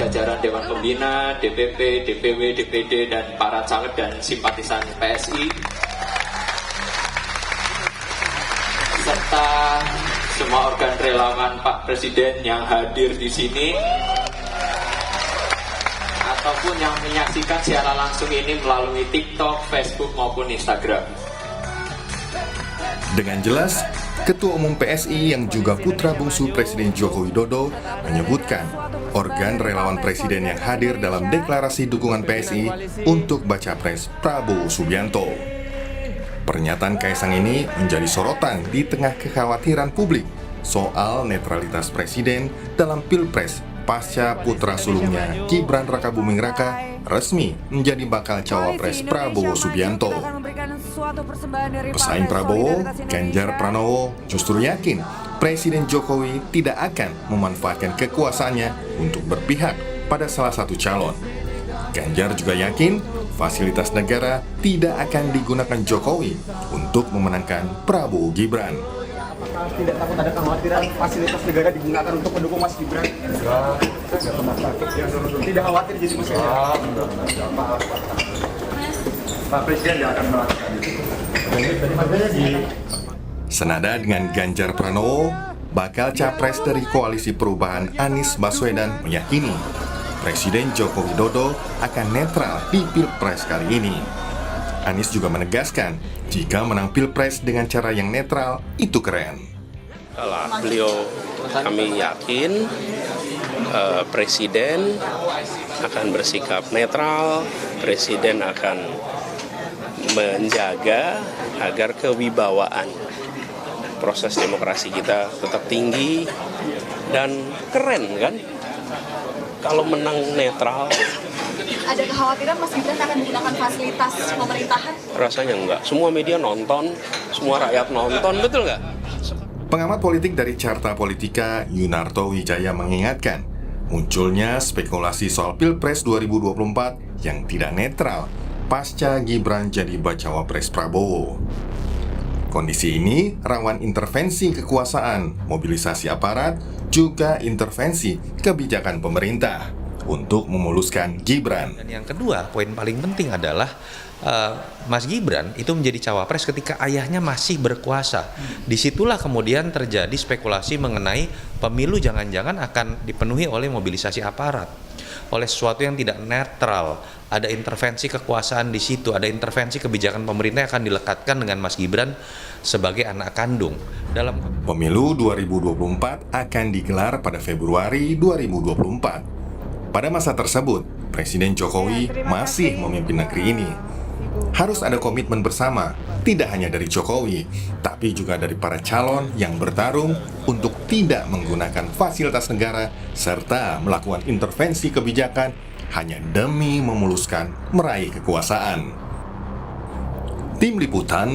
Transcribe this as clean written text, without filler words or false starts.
jajaran Dewan Pembina, DPP, DPW, DPD, dan para caleg dan simpatisan PSI, serta semua organ relawan Pak Presiden yang hadir di sini, ataupun yang menyaksikan secara langsung ini melalui TikTok, Facebook, maupun Instagram. Dengan jelas, Ketua Umum PSI yang juga putra bungsu Presiden Joko Widodo menyebutkan organ relawan Presiden yang hadir dalam deklarasi dukungan PSI untuk baca pres Prabowo Subianto. Pernyataan Kaisang ini menjadi sorotan di tengah kekhawatiran publik soal netralitas Presiden dalam Pilpres pasca putra sulungnya Gibran Rakabuming Raka resmi menjadi bakal cawapres Prabowo Subianto. Pesaing Prabowo, Ganjar Pranowo, justru yakin Presiden Jokowi tidak akan memanfaatkan kekuasaannya untuk berpihak pada salah satu calon. Ganjar juga yakin fasilitas negara tidak akan digunakan Jokowi untuk memenangkan Prabowo Gibran. Apakah tidak takut ada kekhawatiran fasilitas negara digunakan untuk mendukung Mas Gibran? Tidak khawatir jadi Mas Gibran? Pak Presiden tidak akan melakukan itu. Senada dengan Ganjar Pranowo, bakal capres dari Koalisi Perubahan Anies Baswedan meyakini Presiden Joko Widodo akan netral di Pilpres kali ini. Anies juga menegaskan, jika menang Pilpres dengan cara yang netral, itu keren. Kalau kami yakin Presiden akan bersikap netral, Presiden akan menjaga agar kewibawaan proses demokrasi kita tetap tinggi dan keren kan? Kalau menang netral. Ada kekhawatiran Mas Gibran akan menggunakan fasilitas pemerintahan? Rasanya enggak. Semua media nonton, semua rakyat nonton, betul nggak? Pengamat politik dari Carta Politika, Yunarto Wijaya mengingatkan, munculnya spekulasi soal Pilpres 2024 yang tidak netral pasca Gibran jadi bacawa pres Prabowo. Kondisi ini rawan intervensi kekuasaan, mobilisasi aparat, juga intervensi kebijakan pemerintah untuk memuluskan Gibran. Dan yang kedua, poin paling penting adalah Mas Gibran itu menjadi cawapres ketika ayahnya masih berkuasa. Disitulah kemudian terjadi spekulasi mengenai pemilu jangan-jangan akan dipenuhi oleh mobilisasi aparat, oleh sesuatu yang tidak netral. Ada intervensi kekuasaan di situ, ada intervensi kebijakan pemerintah yang akan dilekatkan dengan Mas Gibran sebagai anak kandung. Dalam Pemilu 2024 akan digelar pada Februari 2024. Pada masa tersebut, Presiden Jokowi masih memimpin negeri ini. Harus ada komitmen bersama, tidak hanya dari Jokowi, tapi juga dari para calon yang bertarung untuk tidak menggunakan fasilitas negara serta melakukan intervensi kebijakan hanya demi memuluskan meraih kekuasaan. Tim Liputan